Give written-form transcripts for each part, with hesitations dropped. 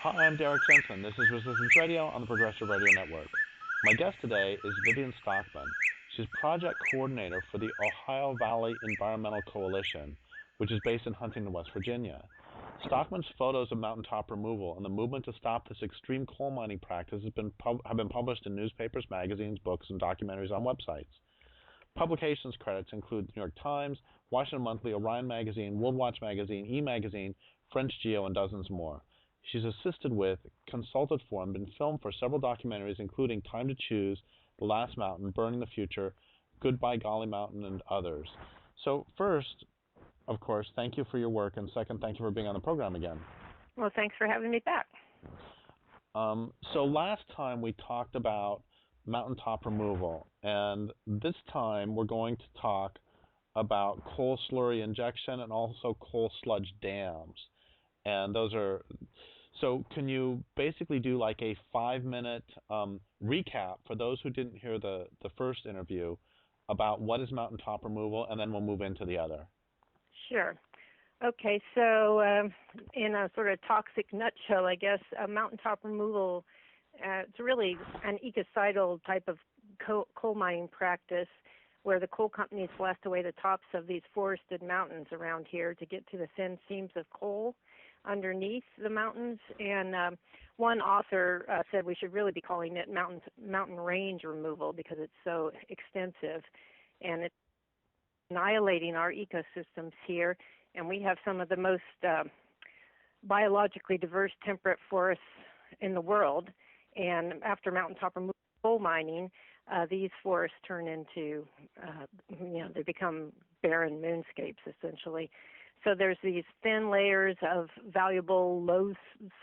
Hi, I'm Derrick Jensen. This is Resistance Radio on the Progressive Radio Network. My guest today is Vivian Stockman. She's project coordinator for the Ohio Valley Environmental Coalition, which is based in Huntington, West Virginia. Stockman's photos of mountaintop removal and the movement to stop this extreme coal mining practice have been published in newspapers, magazines, books, and documentaries on websites. Publications credits include the New York Times, Washington Monthly, Orion Magazine, World Watch Magazine, E! Magazine, French Geo, and dozens more. She's assisted with, consulted for, and been filmed for several documentaries, including Time to Choose, The Last Mountain, Burning the Future, Goodbye Golly Mountain, and others. So first, of course, thank you for your work, and second, thank you for being on the program again. Well, thanks for having me back. So last time we talked about mountaintop removal, and this time we're going to talk about coal slurry injection and also coal sludge dams. And those are, so can you basically do like a 5-minute recap for those who didn't hear the first interview about what is mountaintop removal, and then we'll move into the other? Sure. Okay, so in a sort of toxic nutshell, I guess, mountaintop removal, it's really an ecocidal type of coal mining practice where the coal companies blast away the tops of these forested mountains around here to get to the thin seams of coal underneath the mountains. And one author said we should really be calling it mountain range removal because it's so extensive and it's annihilating our ecosystems here. And we have some of the most biologically diverse temperate forests in the world. And after mountaintop removal coal mining, these forests turn into, they become barren moonscapes essentially. So there's these thin layers of valuable low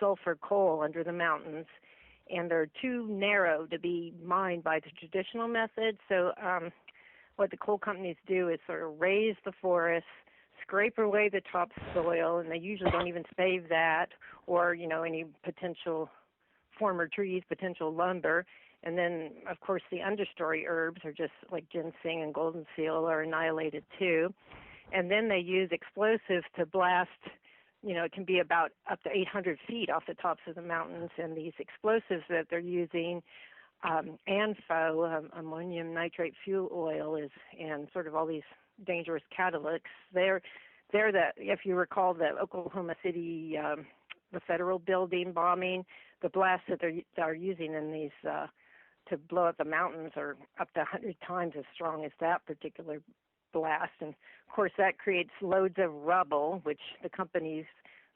sulfur coal under the mountains, and they're too narrow to be mined by the traditional method. So what the coal companies do is sort of raise the forests, scrape away the topsoil, and they usually don't even save that or, any potential former trees, potential lumber. And then, of course, the understory herbs are just like ginseng and golden seal are annihilated too. And then they use explosives to blast, it can be about up to 800 feet off the tops of the mountains. And these explosives that they're using, ANFO, ammonium nitrate fuel oil, and sort of all these dangerous catalysts. They're the, if you recall, the Oklahoma City, the federal building bombing, the blasts that they're using in these to blow up the mountains are up to 100 times as strong as that particular blast. And, of course, that creates loads of rubble, which the companies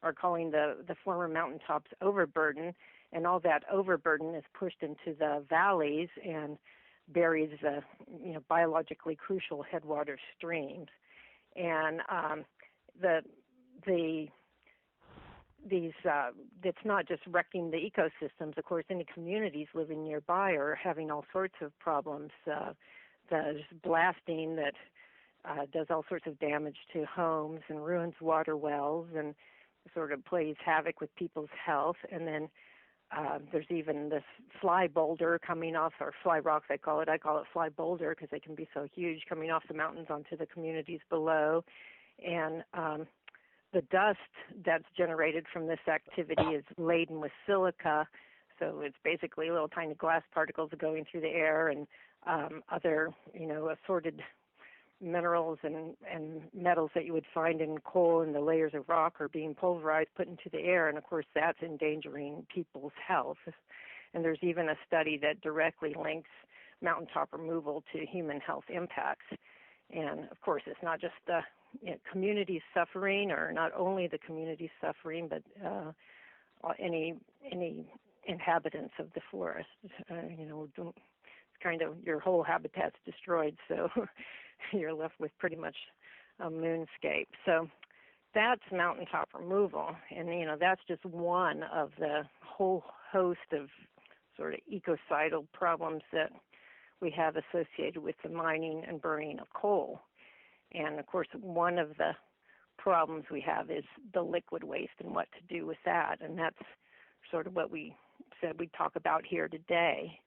are calling the former mountaintops overburden. And all that overburden is pushed into the valleys and buries the biologically crucial headwater streams. And it's not just wrecking the ecosystems. Of course, any communities living nearby are having all sorts of problems. There's blasting that does all sorts of damage to homes and ruins water wells and sort of plays havoc with people's health. And then there's even this fly boulder coming off, or fly rocks I call it. I call it fly boulder because they can be so huge, coming off the mountains onto the communities below. And the dust that's generated from this activity is laden with silica, so it's basically little tiny glass particles going through the air, and other, assorted minerals and metals that you would find in coal and the layers of rock are being pulverized, put into the air, and of course that's endangering people's health. And there's even a study that directly links mountaintop removal to human health impacts. And of course it's not just the communities suffering, or not only the communities suffering, but any inhabitants of the forest. It's kind of your whole habitat's destroyed, so you're left with pretty much a moonscape. So that's mountaintop removal, and that's just one of the whole host of sort of ecocidal problems that we have associated with the mining and burning of coal. And, of course, one of the problems we have is the liquid waste and what to do with that. And that's sort of what we said we'd talk about here today.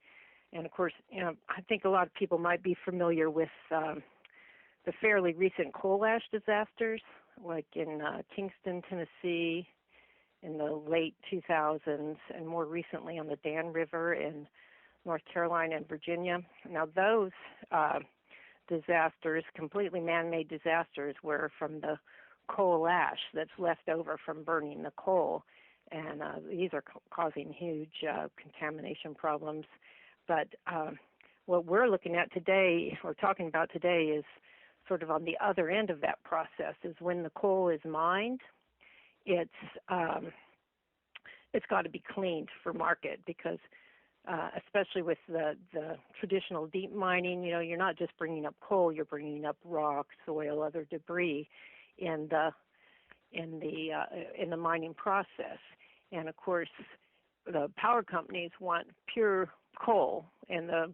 And, of course, I think a lot of people might be familiar with the fairly recent coal ash disasters, like in Kingston, Tennessee, in the late 2000s, and more recently on the Dan River in North Carolina and Virginia. Now those disasters, completely man-made disasters, were from the coal ash that's left over from burning the coal, and these are causing huge contamination problems. But what we're looking at today, or talking about today, is sort of on the other end of that process. Is when the coal is mined, it's got to be cleaned for market, because especially with the traditional deep mining, you're not just bringing up coal, you're bringing up rock, soil, other debris in the mining process. And of course, the power companies want pure coal, and the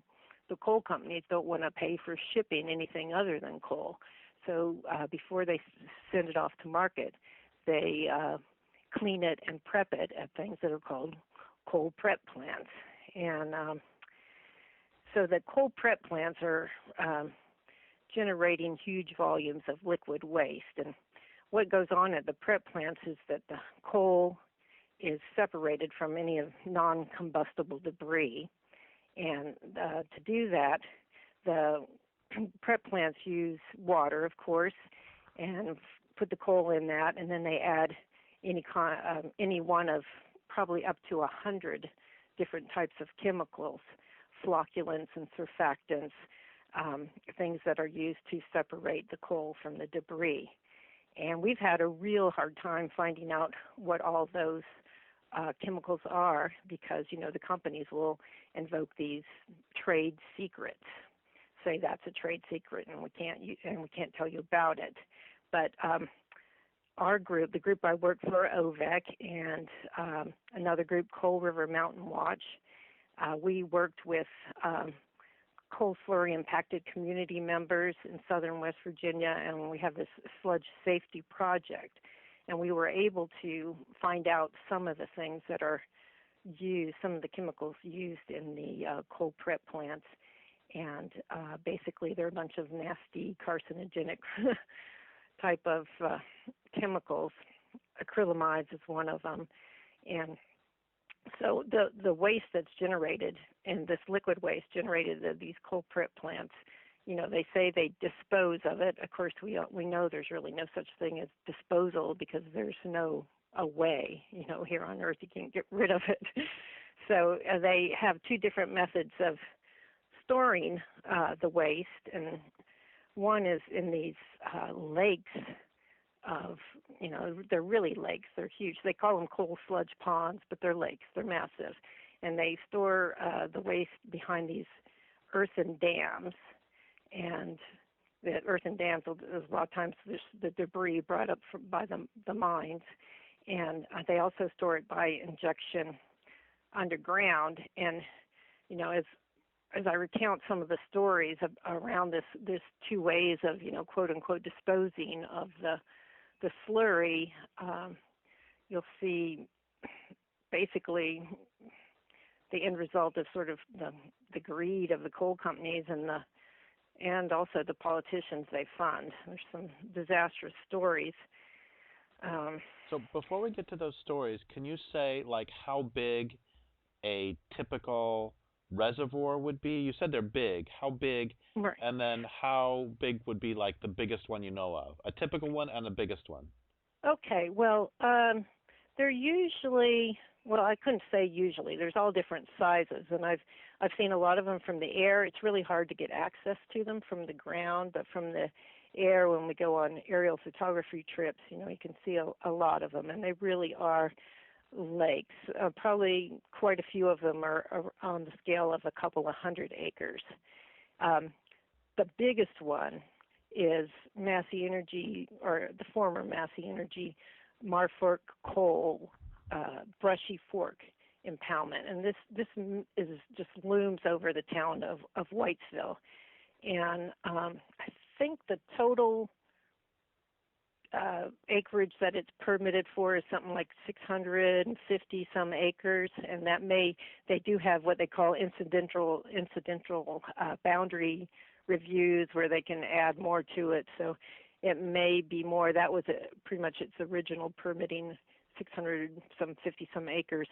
coal companies don't want to pay for shipping anything other than coal. So before they send it off to market, they clean it and prep it at things that are called coal prep plants. And so the coal prep plants are generating huge volumes of liquid waste. And what goes on at the prep plants is that the coal is separated from any of non-combustible debris. And to do that, the prep plants use water, of course, and put the coal in that, and then they add any one of probably up to 100 different types of chemicals, flocculants and surfactants, things that are used to separate the coal from the debris. And we've had a real hard time finding out what all those chemicals are, because the companies will invoke these trade secrets, say that's a trade secret and we can't tell you about it. But our group, the group I work for, OVEC, and another group, Coal River Mountain Watch, we worked with coal slurry impacted community members in southern West Virginia, and we have this sludge safety project. And we were able to find out some of the things that are used, some of the chemicals used in the coal prep plants. And basically they're a bunch of nasty carcinogenic type of chemicals. Acrylamides is one of them. And so the waste that's generated, and this liquid waste generated at these coal prep plants, they say they dispose of it. Of course, we know there's really no such thing as disposal, because there's no a way. Here on Earth you can't get rid of it. So they have two different methods of storing the waste, and one is in these lakes of, they're really lakes. They're huge. They call them coal sludge ponds, but they're lakes. They're massive, and they store the waste behind these earthen dams. And the earthen dams, a lot of times there's the debris brought up by the mines, and they also store it by injection underground. And as I recount some of the stories around this two ways of quote unquote disposing of the slurry, you'll see basically the end result of sort of the greed of the coal companies and also the politicians they fund. There's some disastrous stories. So before we get to those stories, can you say how big a typical reservoir would be? You said they're big. How big? Right. And then how big would be the biggest one you know of? A typical one and the biggest one. Okay. Well, they're usually, well, I couldn't say usually. There's all different sizes, and I've seen a lot of them from the air. It's really hard to get access to them from the ground, but from the air, when we go on aerial photography trips, you can see a lot of them, and they really are lakes. Probably quite a few of them are on the scale of a couple of 100 acres. The biggest one is Massey Energy, or the former Massey Energy, Marfork Coal Brushy Fork impoundment, and this is just looms over the town of Whitesville, and I think the total acreage that it's permitted for is something like 650 some acres, and they do have what they call incidental boundary reviews where they can add more to it, so it may be more. That was pretty much its original permitting 600 some 50 some acres,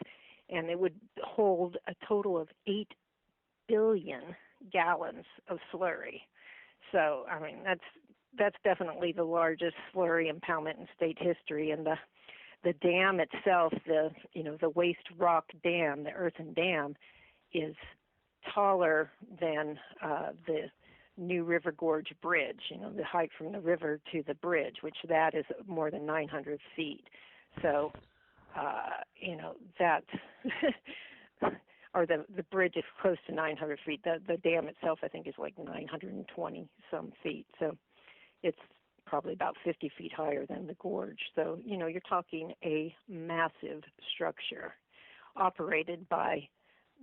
and it would hold a total of 8 billion gallons of slurry. So I mean that's definitely the largest slurry impoundment in state history, and the dam itself, the waste rock dam, the earthen dam, is taller than the New River Gorge Bridge, the height from the river to the bridge, which that is more than 900 feet. So, that, or the bridge is close to 900 feet. The dam itself, I think, is like 920 some feet. So it's probably about 50 feet higher than the gorge. So, you're talking a massive structure operated by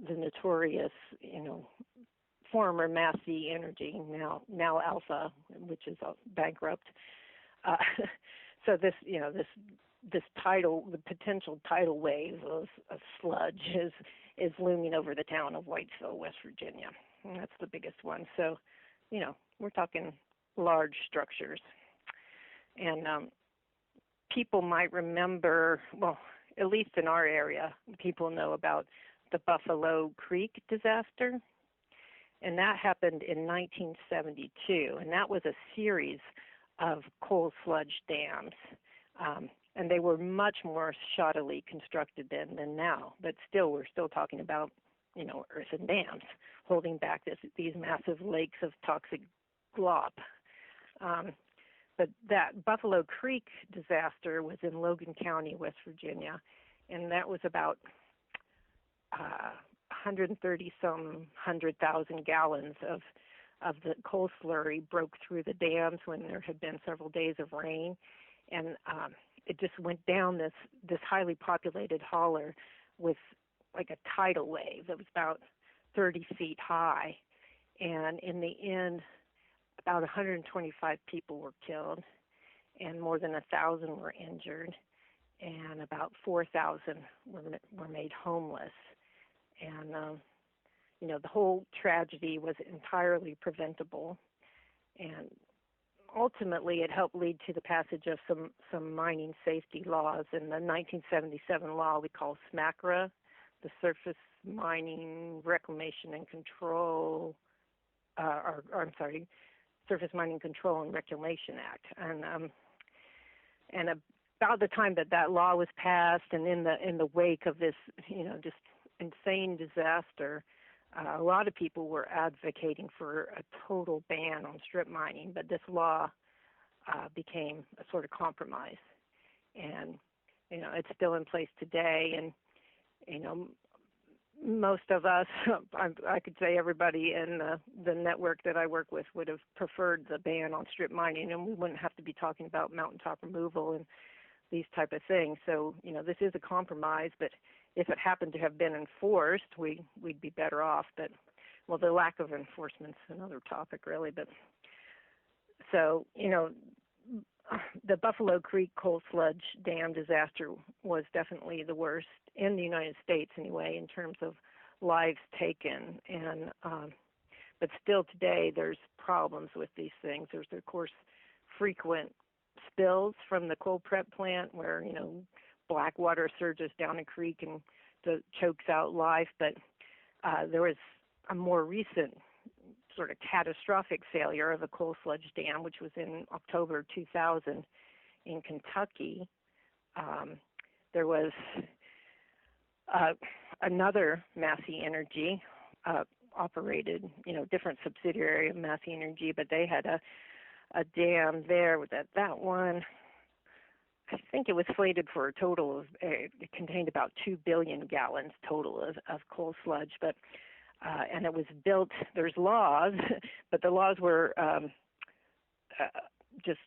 the notorious, former Massey Energy, now Alpha, which is bankrupt. So this the potential tidal wave of sludge is looming over the town of Whitesville, West Virginia. And that's the biggest one. So, we're talking large structures. And people might remember, well, at least in our area, people know about the Buffalo Creek disaster. And that happened in 1972. And that was a series of coal sludge dams. And they were much more shoddily constructed then than now. But still, we're still talking about, earthen dams holding back these massive lakes of toxic glop. But that Buffalo Creek disaster was in Logan County, West Virginia, and that was about 130,000 gallons of the coal slurry broke through the dams when there had been several days of rain, and it just went down this highly populated holler with like a tidal wave that was about 30 feet high, and in the end, about 125 people were killed, and more than 1,000 were injured, and about 4,000 were made homeless. And the whole tragedy was entirely preventable, and ultimately it helped lead to the passage of some mining safety laws. In the 1977 law we call SMACRA, the Surface Mining Reclamation and Control, Surface Mining Control and Reclamation Act, and about the time that law was passed, and in the wake of this, just insane disaster, a lot of people were advocating for a total ban on strip mining, but this law became a sort of compromise, and it's still in place today, and most of us, I could say everybody in the network that I work with would have preferred the ban on strip mining, and we wouldn't have to be talking about mountaintop removal and these type of things. So, this is a compromise, but if it happened to have been enforced, we'd be better off. But, well, the lack of enforcement's another topic, really. But so, the Buffalo Creek coal sludge dam disaster was definitely the worst in the United States, anyway, in terms of lives taken. And but still today, there's problems with these things. There's, of course, frequent spills from the coal prep plant where, black water surges down a creek and chokes out life. But there was a more recent sort of catastrophic failure of a coal sludge dam, which was in October 2000 in Kentucky. There was another Massey Energy operated, different subsidiary of Massey Energy, but they had a dam there with that one. I think it was slated for a total of, it contained about 2 billion gallons total of coal sludge, but and it was built, there's laws, but the laws were just,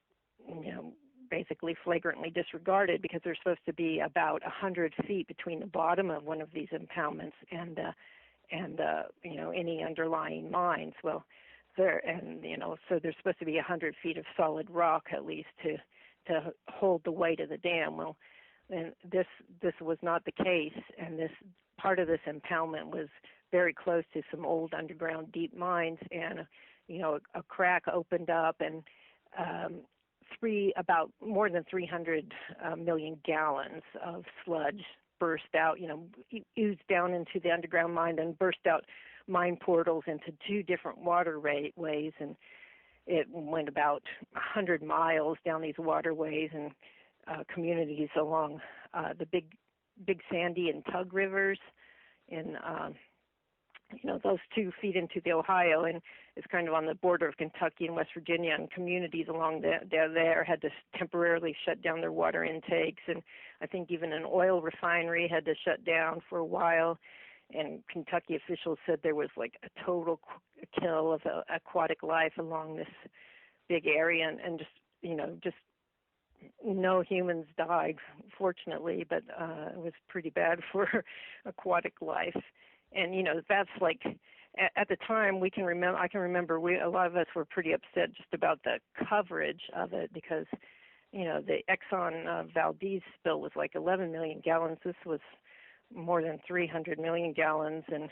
basically flagrantly disregarded, because there's supposed to be about 100 feet between the bottom of one of these impoundments and any underlying mines. Well, so there's supposed to be 100 feet of solid rock at least to hold the weight of the dam. Well, and this was not the case, and this part of this impoundment was very close to some old underground deep mines, and a crack opened up, and about more than 300 million gallons of sludge burst out, oozed down into the underground mine, then burst out mine portals into two different waterways, and it went about 100 miles down these waterways and communities along the Big Sandy and Tug rivers, and those two feed into the Ohio, and it's kind of on the border of Kentucky and West Virginia, and communities along there had to temporarily shut down their water intakes, and I think even an oil refinery had to shut down for a while, and Kentucky officials said there was like a total kill of aquatic life along this big area, and just no humans died, fortunately, but it was pretty bad for aquatic life. And that's like at the time I can remember a lot of us were pretty upset just about the coverage of it, because the Exxon Valdez spill was like 11 million gallons. This was more than 300 million gallons, and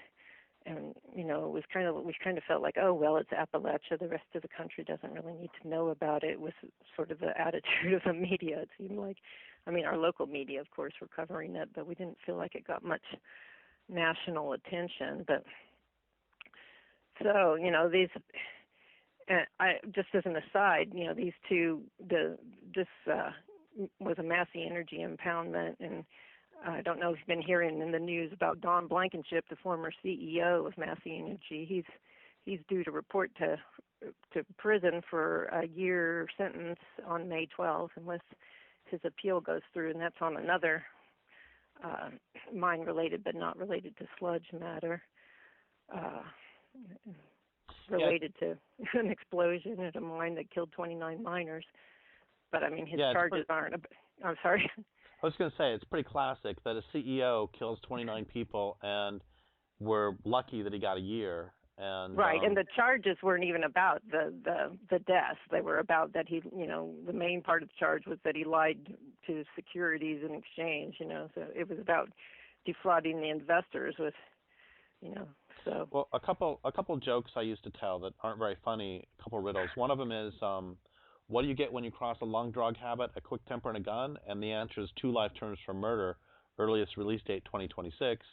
it was we kind of felt like, oh well, it's Appalachia, the rest of the country doesn't really need to know about it. Was sort of the attitude of the media. It seemed like, our local media of course were covering it, but we didn't feel like it got much national attention. But so these, I just as an aside, these two, this was a Massey Energy impoundment, and I don't know if you've been hearing in the news about Don Blankenship, the former CEO of Massey Energy. He's due to report to prison for a year sentence on May 12th unless his appeal goes through, and that's on another mine-related but not related to sludge matter, related to an explosion at a mine that killed 29 miners. But his charges aren't. I'm sorry. I was going to say, it's pretty classic that a CEO kills 29 people, and we're lucky that he got a year. And right, and the charges weren't even about the deaths. They were about that he, the main part of the charge was that he lied to securities in exchange. So it was about defrauding the investors with, so. Well, a couple jokes I used to tell that aren't very funny. A couple riddles. One of them is, what do you get when you cross a lung drug habit, a quick temper, and a gun? And the answer is 2 life terms for murder, earliest release date 2026.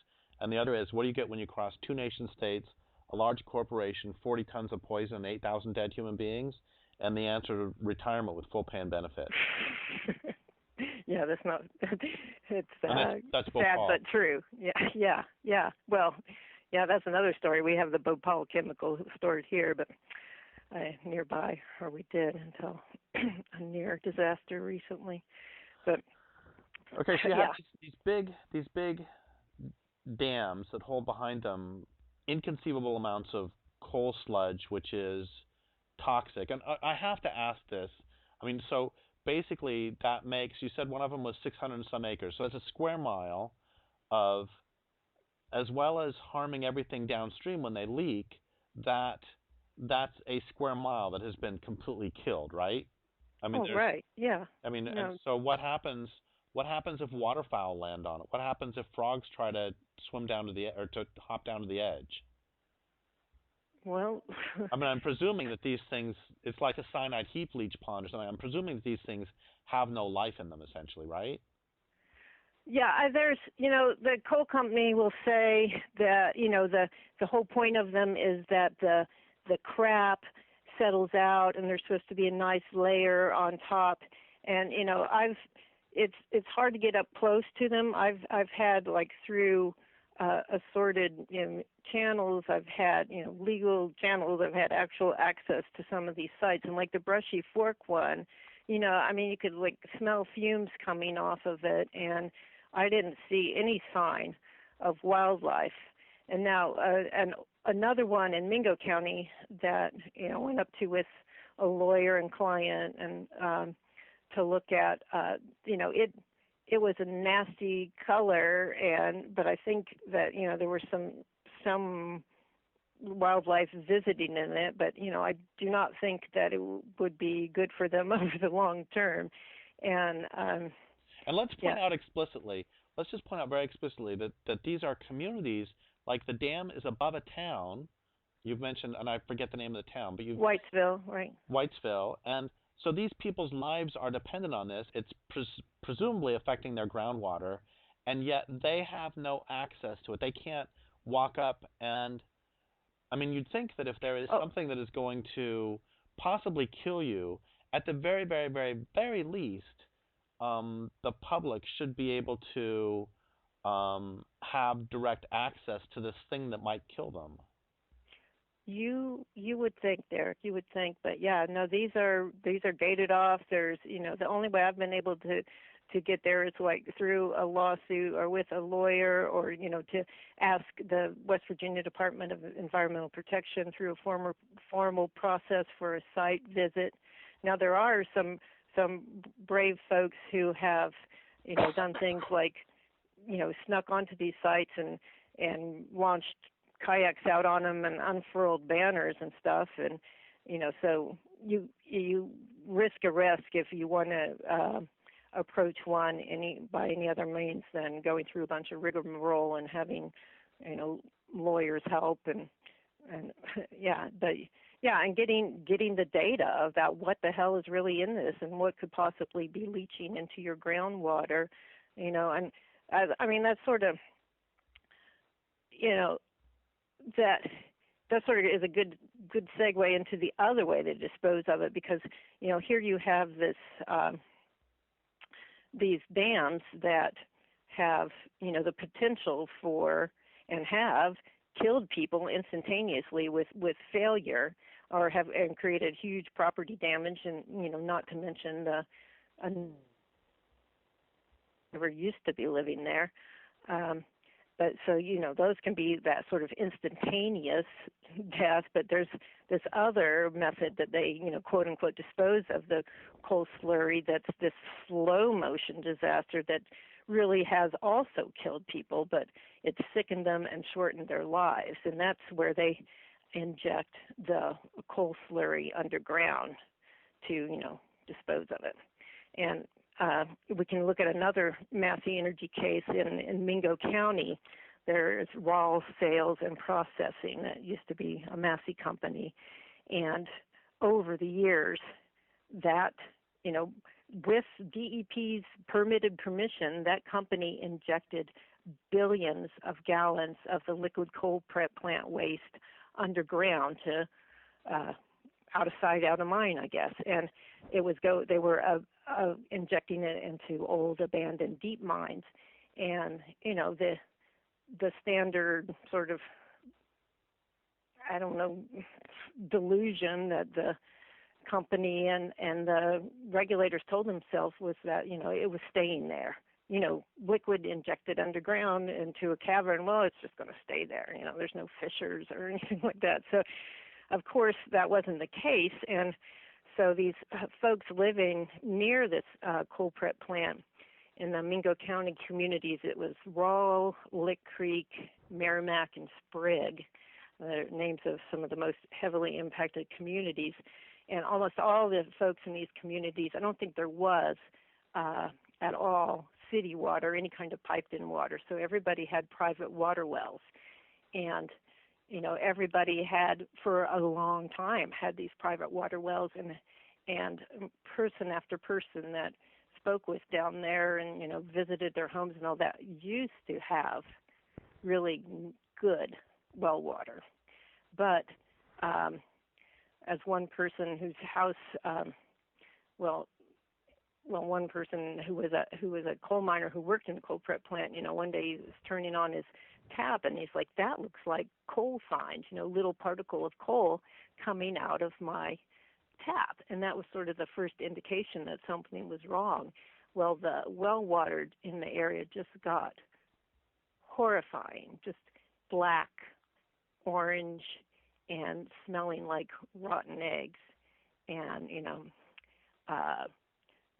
And the other is, what do you get when you cross 2 nation states, a large corporation, 40 tons of poison, and 8,000 dead human beings? And the answer, retirement with full pay and benefits. Yeah, that's not. It's that's sad but true. Yeah. Well, yeah, that's another story. We have the Bhopal chemical stored here, but nearby, or we did until a near disaster recently. But okay, so you have these big dams that hold behind them inconceivable amounts of coal sludge, which is toxic. And I have to ask this. So basically that makes, you said one of them was 600 and some acres. So that's a square mile of, as well as harming everything downstream when they leak, that's a square mile that has been completely killed, right? Right, yeah. And so what happens if waterfowl land on it? What happens if frogs try to swim down to to hop down to the edge? Well, I'm presuming that these things, it's like a cyanide heap leach pond or something. I'm presuming that these things have no life in them, essentially, right? Yeah, there's, the coal company will say that, the whole point of them is that the crap settles out and there's supposed to be a nice layer on top. And, it's hard to get up close to them. I've had through assorted channels, I've had legal channels, I've had actual access to some of these sites, and like the Brushy Fork one, you could smell fumes coming off of it, and I didn't see any sign of wildlife. And now another one in Mingo County that went up to with a lawyer and client and to look at, it was a nasty color, but I think that there were some wildlife visiting in it, but I do not think that it would be good for them over the long term. And let's point out explicitly. Let's just point out very explicitly that these are communities. Like the dam is above a town. You've mentioned, and I forget the name of the town, but Whitesville, right? Whitesville, and So these people's lives are dependent on this. It's presumably affecting their groundwater, and yet they have no access to it. They can't walk up and, I mean, you'd think that if there is something that is going to possibly kill you, at the very, very, very, very least, the public should be able to have direct access to this thing that might kill them. You would think, Derek, you would think, but yeah, no, these are gated off. There's, the only way I've been able to get there is like through a lawsuit or with a lawyer, or to ask the West Virginia Department of Environmental Protection through a formal process for a site visit. Now there are some brave folks who have done things like snuck onto these sites and launched kayaks out on them and unfurled banners and stuff, and so you risk arrest if you want to approach one by any other means than going through a bunch of rigmarole and having lawyers help and and getting the data about what the hell is really in this and what could possibly be leaching into your groundwater, and I mean that's sort of that sort of is a good segue into the other way to dispose of it, because here you have this these dams that have the potential for and have killed people instantaneously with failure, or have and created huge property damage, and not to mention the never used to be living there. But so, those can be that sort of instantaneous death, but there's this other method that they, quote unquote, dispose of the coal slurry that's this slow motion disaster that really has also killed people, but it's sickened them and shortened their lives. And that's where they inject the coal slurry underground to, dispose of it. And we can look at another Massey Energy case in Mingo County. There's raw sales and processing that used to be a Massey company. And over the years, that, with DEP's permitted permission, that company injected billions of gallons of the liquid coal plant waste underground to out of sight, out of mind, I guess. And they were injecting it into old abandoned deep mines, and the standard sort of, I don't know, delusion that the company and the regulators told themselves was that it was staying there. Liquid injected underground into a cavern, well, it's just going to stay there. There's no fissures or anything like that. So of course that wasn't the case, and so these folks living near this coal prep plant in the Mingo County communities, it was Rawl, Lick Creek, Merrimack, and Sprigg, the names of some of the most heavily impacted communities. And almost all the folks in these communities, I don't think there was at all city water, any kind of piped-in water. So everybody had private water wells. And everybody had, for a long time, had these private water wells, and person after person that spoke with down there and, visited their homes and all that used to have really good well water. But as one person whose house, one person who was a coal miner who worked in the coal prep plant, one day he was turning on his tap and he's like, that looks like coal fines, little particle of coal coming out of my tap. And that was sort of the first indication that something was wrong. Well, the well water in the area just got horrifying, just black, orange, and smelling like rotten eggs. And,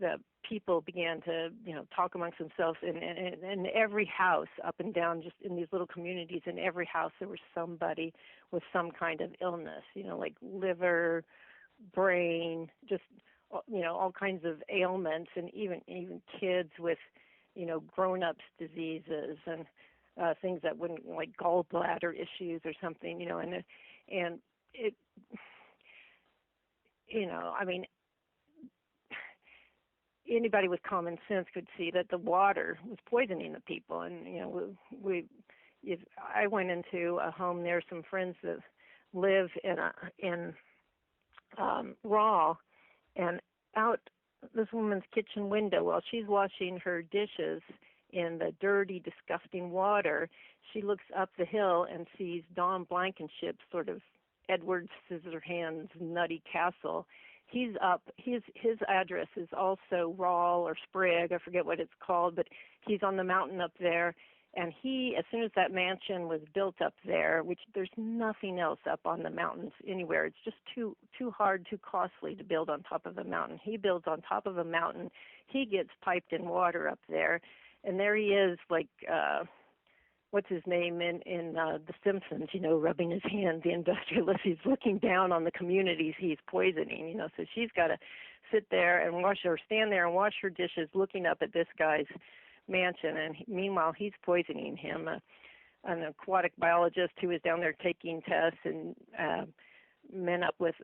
the people began to, talk amongst themselves. In every house up and down, just in these little communities, in every house there was somebody with some kind of illness, like liver, brain, just, all kinds of ailments, and even kids with, grown-ups diseases and things that wouldn't, like gallbladder issues or something, and it, I mean, anybody with common sense could see that the water was poisoning the people. And if I went into a home, there are some friends that live in Raw, and out this woman's kitchen window while she's washing her dishes in the dirty, disgusting water, she looks up the hill and sees Don Blankenship's sort of Edward Scissorhands nutty castle. He's up. His address is also Rawl or Sprigg, I forget what it's called, but he's on the mountain up there. And he, as soon as that mansion was built up there, which there's nothing else up on the mountains anywhere, it's just too hard, too costly to build on top of a mountain. He builds on top of a mountain. He gets piped in water up there, and there he is, like what's his name in The Simpsons, rubbing his hand, the industrialist. He's looking down on the communities he's poisoning, so she's got to sit there and stand there and wash her dishes looking up at this guy's mansion, and meanwhile he's poisoning him. An aquatic biologist who was down there taking tests and met up with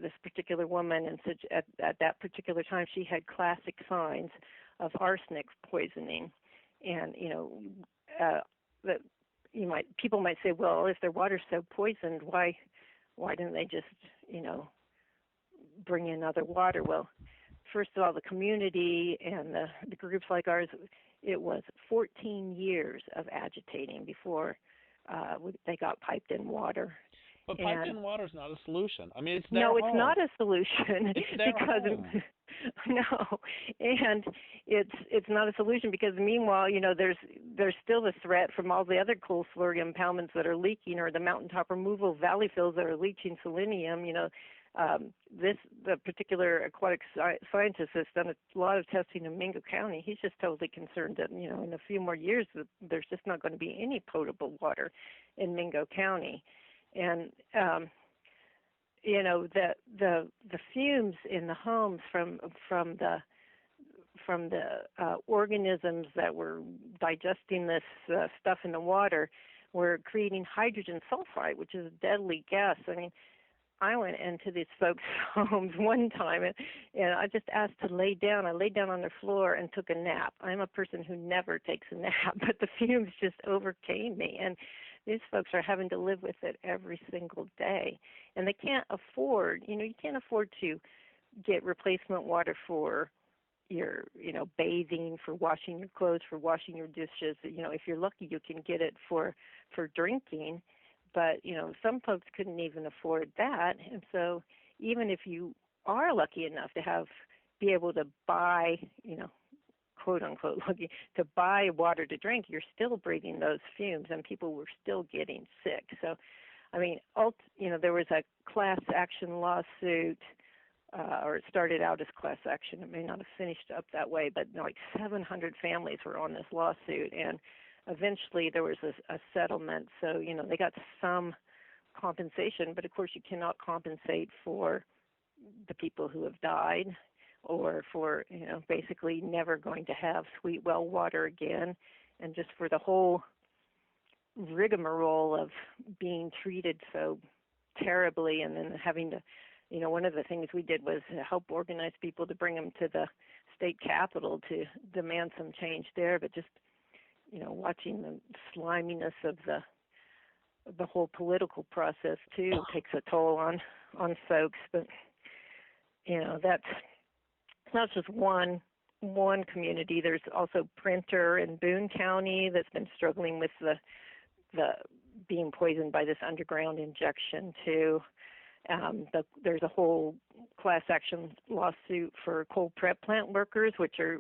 this particular woman, and such at that particular time she had classic signs of arsenic poisoning. And that people might say, well, if their water's so poisoned, why didn't they just bring in other water? Well, first of all, the community and the groups like ours, it was 14 years of agitating before they got piped in water. But piped in water is not a solution. I mean, it's their home. No, it's not a solution. It's their home. No, and it's not a solution because meanwhile, there's still the threat from all the other coal slurry impoundments that are leaking, or the mountaintop removal valley fills that are leaching selenium. The particular aquatic scientist has done a lot of testing in Mingo County. He's just totally concerned that in a few more years there's just not going to be any potable water in Mingo County, and the fumes in the homes from the organisms that were digesting this stuff in the water were creating hydrogen sulfide, which is a deadly gas. I mean, I went into these folks' homes one time, and I just asked to lay down. I laid down on their floor and took a nap. I'm a person who never takes a nap, but the fumes just overcame me. And these folks are having to live with it every single day. And they can't afford, you can't afford to get replacement water for your, bathing, for washing your clothes, for washing your dishes. If you're lucky, you can get it for drinking. But, some folks couldn't even afford that. And so even if you are lucky enough to be able to buy, quote unquote, lucky to buy water to drink, you're still breathing those fumes, and people were still getting sick. So, I mean, there was a class action lawsuit, or it started out as class action. It may not have finished up that way, but like 700 families were on this lawsuit, and eventually there was a settlement. So, they got some compensation, but of course you cannot compensate for the people who have died, or for, basically never going to have sweet well water again, and just for the whole rigmarole of being treated so terribly, and then having to, one of the things we did was help organize people to bring them to the state capitol to demand some change there, but just, watching the sliminess of the whole political process too takes a toll on folks. But that's not just one community. There's also Printer in Boone County that's been struggling with the being poisoned by this underground injection too. There's a whole class action lawsuit for coal prep plant workers, which are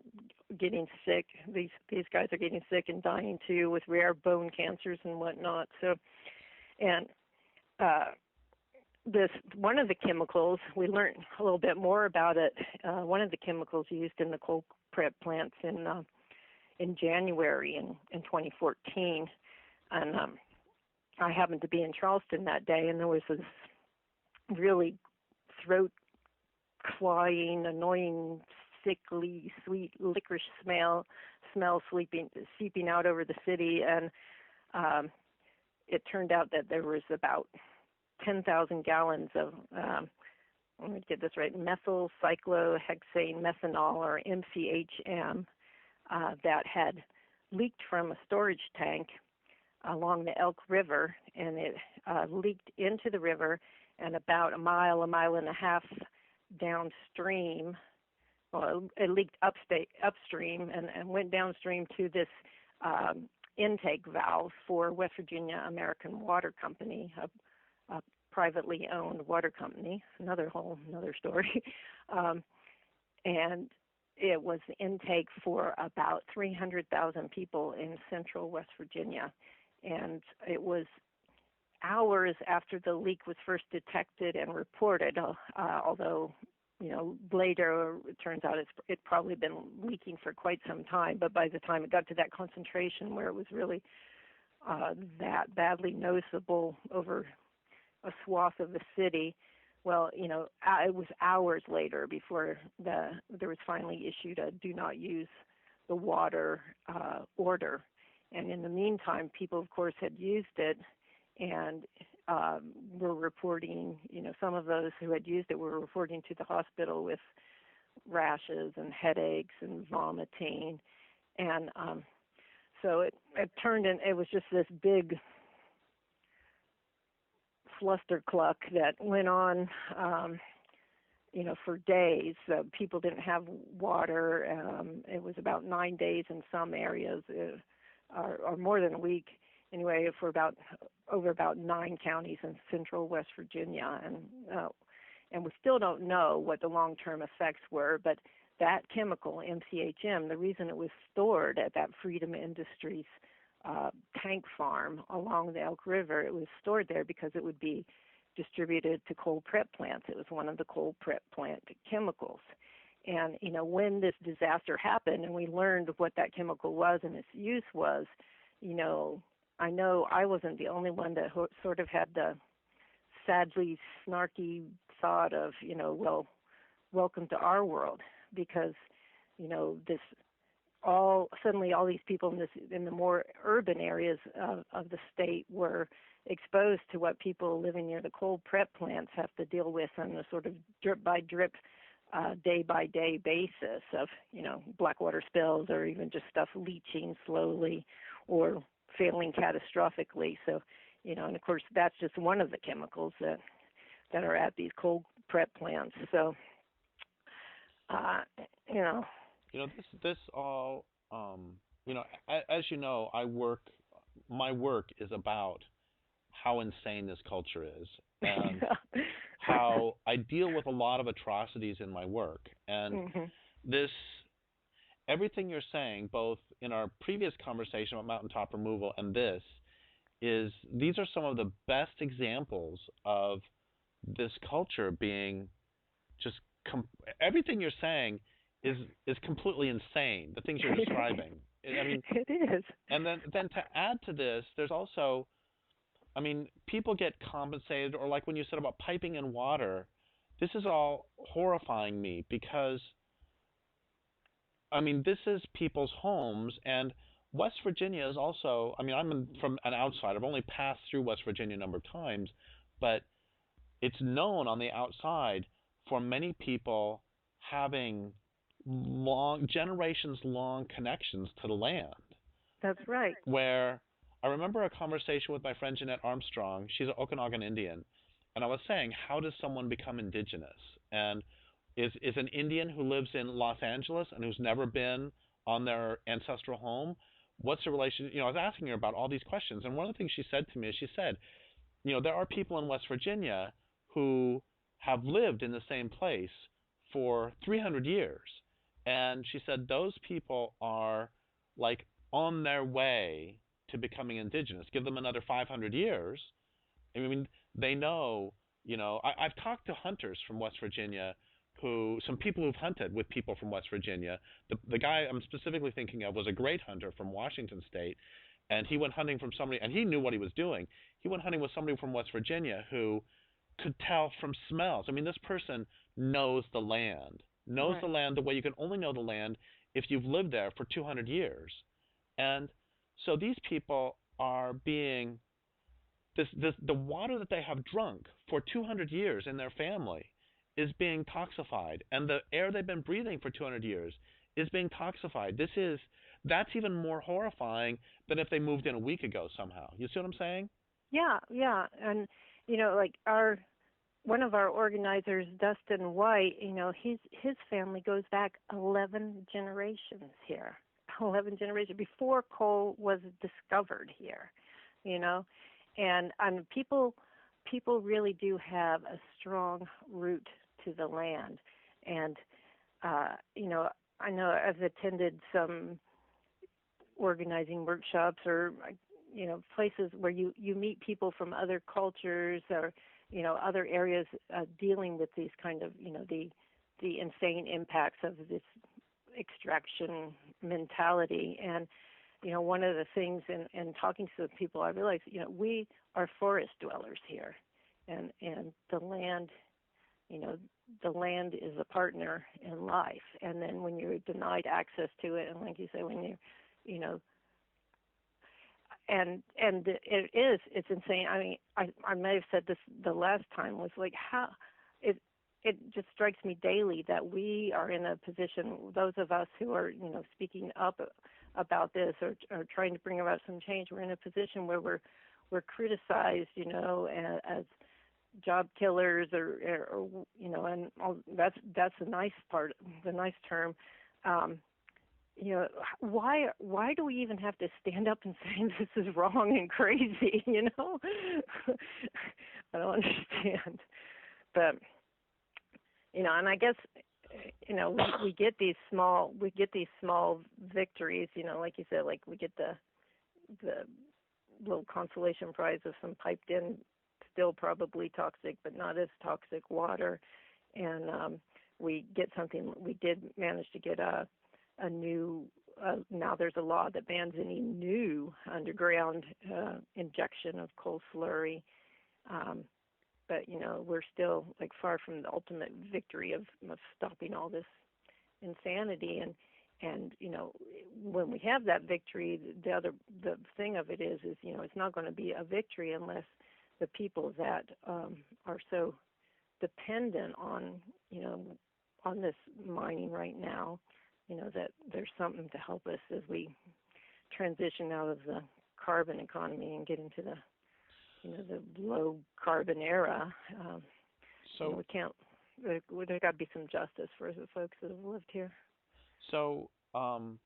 getting sick. These guys are getting sick and dying too, with rare bone cancers and whatnot. So, and one of the chemicals, we learned a little bit more about it. One of the chemicals used in the coal prep plants in January in 2014, and I happened to be in Charleston that day, and there was this really throat-clawing, annoying, sickly, sweet licorice smell seeping out over the city, and it turned out that there was about 10,000 gallons of let me get this right, methyl cyclohexane methanol, or MCHM, that had leaked from a storage tank along the Elk River, and it leaked into the river, and about a mile and a half downstream, well, it leaked upstream and went downstream to this intake valve for West Virginia American Water Company, a privately owned water company. Another story. And it was the intake for about 300,000 people in central West Virginia. And it was hours after the leak was first detected and reported, although, later it turns out it's probably been leaking for quite some time. But by the time it got to that concentration where it was really that badly noticeable over a swath of the city, well, it was hours later before there was finally issued a do not use the water order. And in the meantime, people, of course, had used it and were reporting, some of those who had used it were reporting to the hospital with rashes and headaches and vomiting. And so it turned in, it was just this big flustercluck that went on, for days. People didn't have water. It was about 9 days in some areas, or more than a week anyway, for over about 9 counties in central West Virginia. And we still don't know what the long-term effects were, but that chemical, MCHM, the reason it was stored at that Freedom Industries tank farm along the Elk River, it was stored there because it would be distributed to coal prep plants. It was one of the coal prep plant chemicals. And, when this disaster happened and we learned what that chemical was and its use was, I know I wasn't the only one that sort of had the sadly snarky thought of, welcome to our world, because, suddenly all these people in the more urban areas of the state were exposed to what people living near the coal prep plants have to deal with on a sort of drip by drip, day by day basis of, black water spills, or even just stuff leaching slowly or failing catastrophically. So, and of course that's just one of the chemicals that are at these coal prep plants. So, this all, as you know, my work is about how insane this culture is, and how I deal with a lot of atrocities in my work. And everything you're saying, both in our previous conversation about mountaintop removal and these are some of the best examples of this culture being just, everything you're saying is completely insane, the things you're describing. I mean, it is. And then to add to this, there's also, people get compensated, or like when you said about piping in water, this is all horrifying me because, this is people's homes, and West Virginia is also, I'm from an outsider. I've only passed through West Virginia a number of times, but it's known on the outside for many people having generations-long connections to the land. That's right. Where I remember a conversation with my friend Jeanette Armstrong. She's an Okanagan Indian. And I was saying, how does someone become indigenous? And is an Indian who lives in Los Angeles and who's never been on their ancestral home, what's the relation? I was asking her about all these questions. And one of the things she said to me is, she said, there are people in West Virginia who have lived in the same place for 300 years. And she said those people are like on their way to becoming indigenous. Give them another 500 years. They know, I've talked to hunters from West Virginia, some people who've hunted with people from West Virginia. The guy I'm specifically thinking of was a great hunter from Washington State, and he went hunting from somebody, and he knew what he was doing. He went hunting with somebody from West Virginia who could tell from smells. This person knows the land, the land the way you can only know the land if you've lived there for 200 years. And so these people are being, the water that they have drunk for 200 years in their family is being toxified, and the air they've been breathing for 200 years is being toxified. That's even more horrifying than if they moved in a week ago somehow. You see what I'm saying? Yeah, yeah, and like our one of our organizers, Dustin White, his family goes back 11 generations here. 11 generations before coal was discovered here, you know, and people really do have a strong root to the land, and I know I've attended some organizing workshops or places where you meet people from other cultures or other areas dealing with these kind of the insane impacts of this extraction mentality. And one of the things in talking to the people, I realized we are forest dwellers here, and the land, the land is a partner in life. And then when you're denied access to it, and like you say, when you and it's insane. I mean, I may have said this the last time, was like how it just strikes me daily that we are in a position, those of us who are speaking up about this or trying to bring about some change, we're in a position where we're criticized as job killers or and all, that's the nice part, the nice term. Why do we even have to stand up and say this is wrong and crazy? I don't understand. But and I guess we get these small victories. Like you said, like we get the little consolation prize of some piped in, still probably toxic but not as toxic water, and we get something. We did manage to get a new, now there's a law that bans any new underground injection of coal slurry. But, we're still like far from the ultimate victory of stopping all this insanity. And when we have that victory, the thing of it is it's not going to be a victory unless the people that are so dependent on, on this mining right now, that there's something to help us as we transition out of the carbon economy and get into the the low carbon era. So we can't. There's got to be some justice for the folks that have lived here. So I'm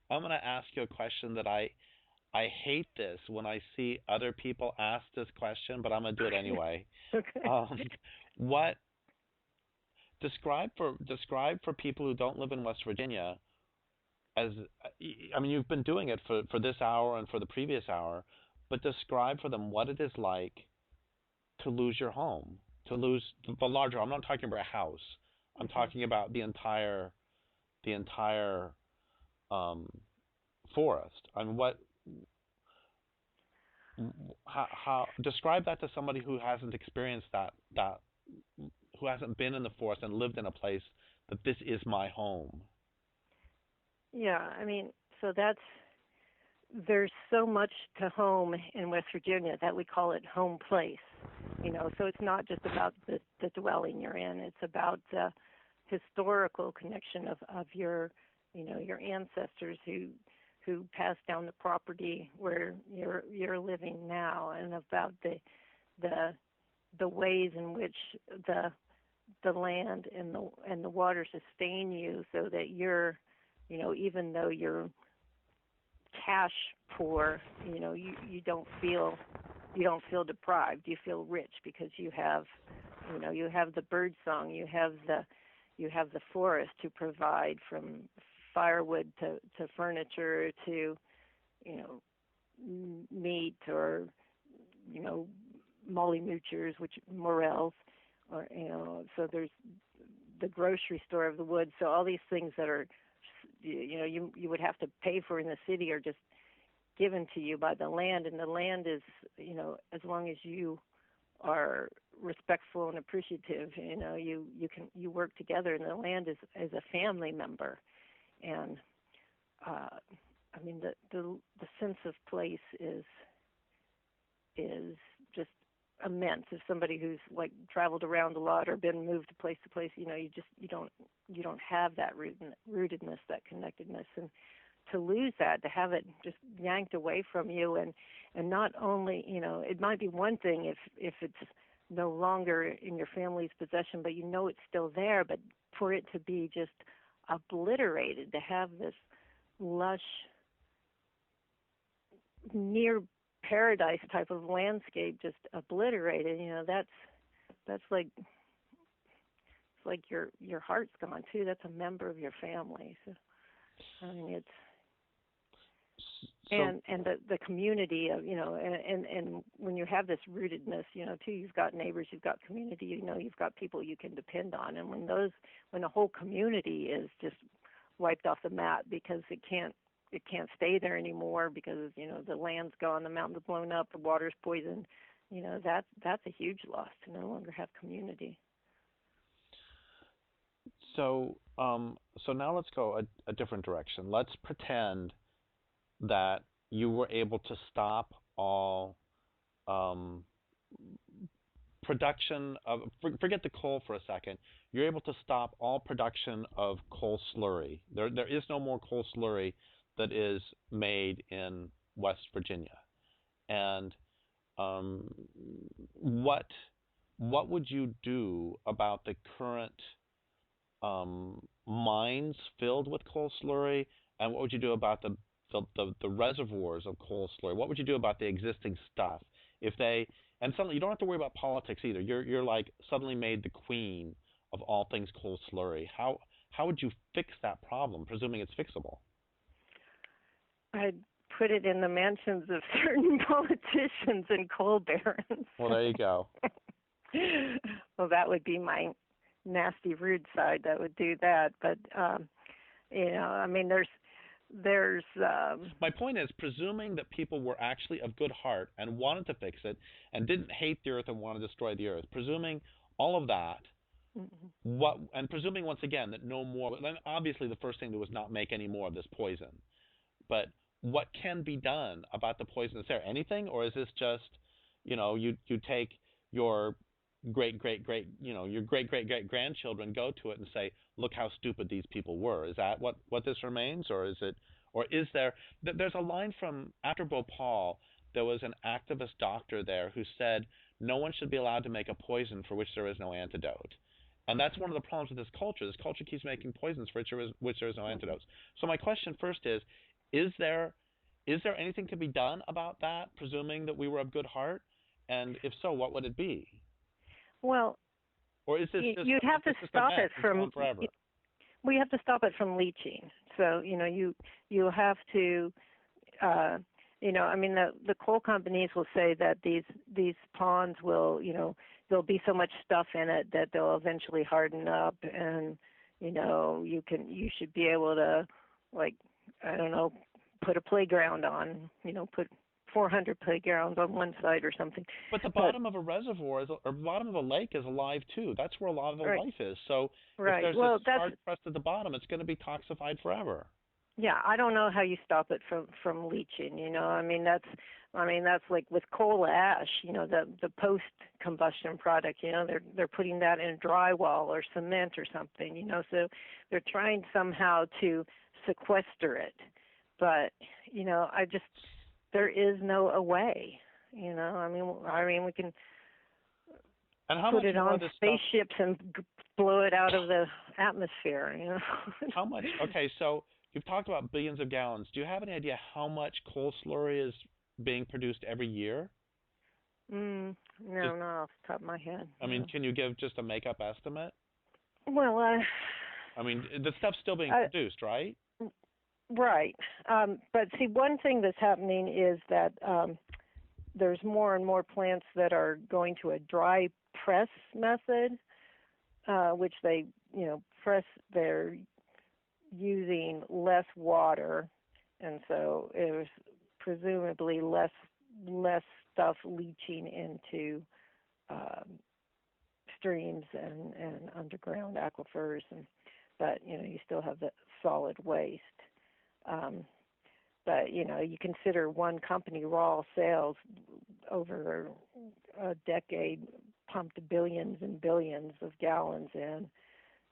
going to ask you a question that I hate this when I see other people ask this question, but I'm going to do it anyway. Okay. What describe for people who don't live in West Virginia as, I mean, you've been doing it for this hour and for the previous hour, but describe for them what it is like to lose your home, to lose the larger. I'm not talking about a house. I'm talking about the entire forest. I mean, how describe that to somebody who hasn't experienced that who hasn't been in the forest and lived in a place that this is my home. Yeah, I mean, so there's so much to home in West Virginia that we call it home place. So it's not just about the dwelling you're in. It's about the historical connection of your your ancestors who passed down the property where you're living now, and about the ways in which the land and the water sustain you, so that you're even though you're cash poor, you don't feel deprived. You feel rich because you have the bird song, you have the forest to provide, from firewood to furniture to meat, or molly moochers, which morels, or so there's the grocery store of the woods. So all these things that are you would have to pay for in the city are just given to you by the land, and the land is as long as you are respectful and appreciative, you work together, and the land is as a family member. And I mean the sense of place is just immense. If somebody who's like traveled around a lot or been moved place to place, you don't have that rootedness, that connectedness, and to lose that, to have it just yanked away from you, and not only, it might be one thing if it's no longer in your family's possession, but it's still there, but for it to be just obliterated, to have this lush, near paradise type of landscape just obliterated, that's like, it's like your heart's gone too. That's a member of your family. So I mean, it's and the community of and when you have this rootedness, too, you've got neighbors, you've got community, you've got people you can depend on, and when the whole community is just wiped off the map because it can't stay there anymore because the land's gone, the mountain's blown up, the water's poisoned, that's a huge loss to no longer have community. So now let's go a different direction. Let's pretend that you were able to stop all production of, forget the coal for a second, you're able to stop all production of coal slurry. There is no more coal slurry that is made in West Virginia. And what would you do about the current mines filled with coal slurry, and what would you do about the reservoirs of coal slurry? What would you do about the existing stuff? And suddenly you don't have to worry about politics either. You're like suddenly made the queen of all things coal slurry. How would you fix that problem, presuming it's fixable? I'd put it in the mansions of certain politicians and coal barons. Well, there you go. Well, that would be my nasty, rude side that would do that. But I mean, there's. My point is, presuming that people were actually of good heart and wanted to fix it and didn't hate the earth and want to destroy the earth, presuming all of that, and presuming once again that no more. Then obviously the first thing to do was not make any more of this poison. But what can be done about the poison that's there? Anything, or is this just, you take your great grandchildren, go to it and say, look how stupid these people were. Is that what this remains, or is there? There's a line from after Bhopal. There was an activist doctor there who said no one should be allowed to make a poison for which there is no antidote. And that's one of the problems with this culture. This culture keeps making poisons for which there is no antidotes. So my question first is there anything to be done about that, presuming that we were of good heart? And if so, what would it be? Well, or is this you'd have to stop it from forever? We have to stop it from leaching. So you have to. I mean, the coal companies will say that these ponds will, there'll be so much stuff in it that they'll eventually harden up, and you should be able to, like, I don't know, put a playground on, put 400 playgrounds on one side or something. But the bottom of a reservoir or bottom of a lake is alive too. That's where a lot of the life is. So if there's a hard crust at the bottom, it's going to be toxified forever. Yeah, I don't know how you stop it from leaching. I mean that's like with coal ash. The post combustion product. They're putting that in drywall or cement or something. So they're trying somehow to sequester it, but there is no way. I mean we can put it on spaceships and blow it out of the atmosphere. How much? Okay, so you've talked about billions of gallons. Do you have any idea how much coal slurry is being produced every year? No, not off the top of my head. I mean, can you give just a make-up estimate? Well, I mean, the stuff's still being produced, right? Right. But see, one thing that's happening is that there's more and more plants that are going to a dry press method, which they, press, they're using less water, and so it was presumably less stuff leaching into streams and underground aquifers, but you still have the solid waste. But you consider one company raw sales over a decade pumped billions and billions of gallons in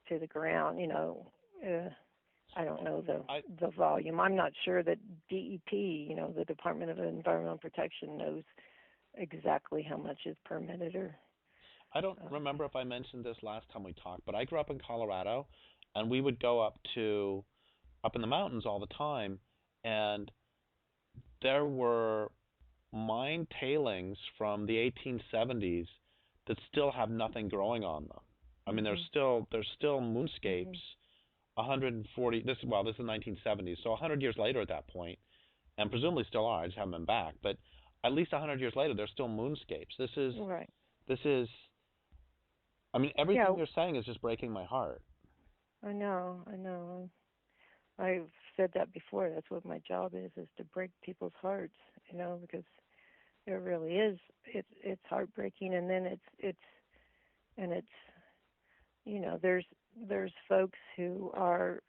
to the ground. I don't know the volume. I'm not sure that DEP, the Department of Environmental Protection, knows exactly how much is permitted. Or I don't remember if I mentioned this last time we talked, but I grew up in Colorado, and we would go up in the mountains all the time, and there were mine tailings from the 1870s that still have nothing growing on them. I mean, there's still moonscapes. 140. This is the 1970s, so 100 years later at that point, and presumably still are. I just haven't been back, but at least 100 years later, there's still moonscapes. This is right. This is. I mean, everything you're saying is just breaking my heart. I know. I've said that before. That's what my job is to break people's hearts. Because it really is. It's heartbreaking, and then it's there's folks who are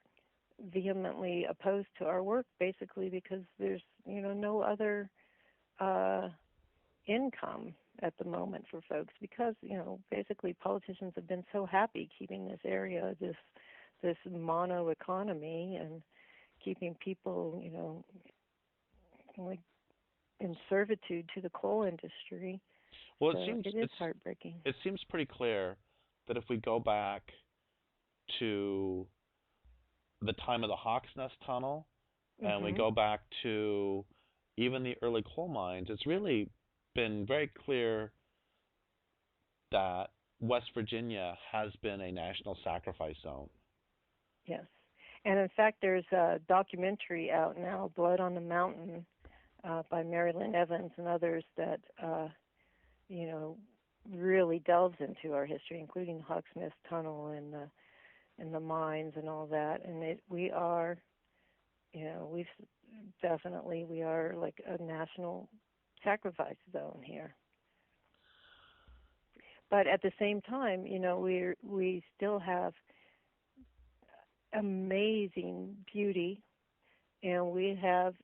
vehemently opposed to our work, basically because there's no other income at the moment for folks, because basically politicians have been so happy keeping this area this mono economy and keeping people like in servitude to the coal industry. Well, so it is heartbreaking. It seems pretty clear that if we go back to the time of the Hawks Nest Tunnel, and we go back to even the early coal mines, it's really been very clear that West Virginia has been a national sacrifice zone. Yes. And in fact, there's a documentary out now, Blood on the Mountain, by Mary Lynn Evans and others that, really delves into our history, including the Hawks Nest Tunnel and the mines and all that. And we are like a national sacrifice zone here. But at the same time, we still have amazing beauty, and we have,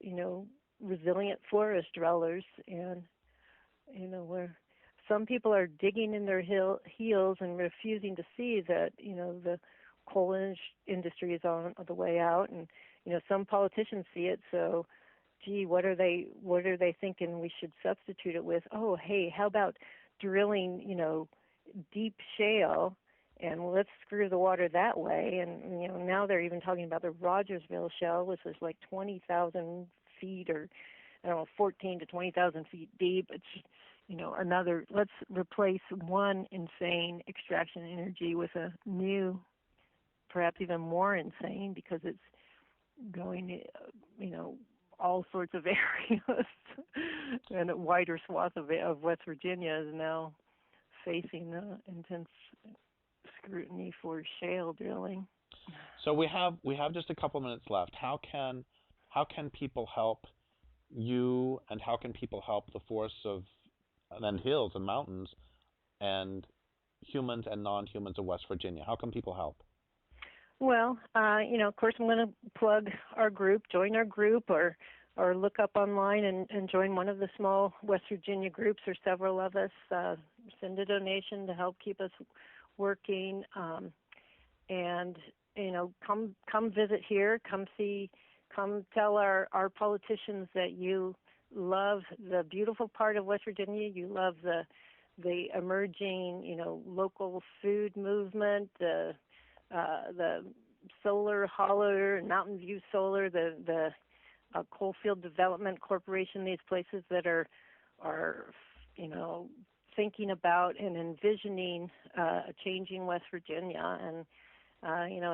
resilient forest dwellers, and, where some people are digging in their heels and refusing to see that, the coal industry is on the way out, and, some politicians see it, so, gee, what are they thinking we should substitute it with? Oh, hey, how about drilling, deep shale, and let's screw the water that way. And now they're even talking about the Rogersville shale, which is like 20,000 feet, or 14 to 20,000 feet deep. It's another. Let's replace one insane extraction energy with a new, perhaps even more insane, because it's going, all sorts of areas, and a wider swath of West Virginia is now facing intense scrutiny for shale drilling. So we have just a couple minutes left. How can people help you, and how can people help the forests and hills and mountains and humans and non-humans of West Virginia? How can people help? Well, of course, I'm going to plug our group. Join our group, or look up online and join one of the small West Virginia groups, or several of us. Send a donation to help keep us working, and come visit here. Come tell our politicians that you love the beautiful part of West Virginia. You love the emerging local food movement, the solar hauler, Mountain View Solar, the Coalfield Development Corporation, these places that are thinking about and envisioning a changing West Virginia, and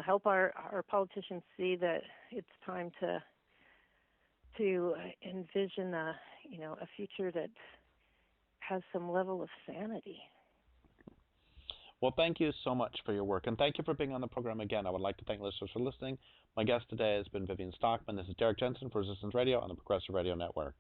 help our politicians see that it's time to envision a future that has some level of sanity. Well, thank you so much for your work, and thank you for being on the program again. I would like to thank listeners for listening. My guest today has been Vivian Stockman. This is Derrick Jensen for Resistance Radio on the Progressive Radio Network.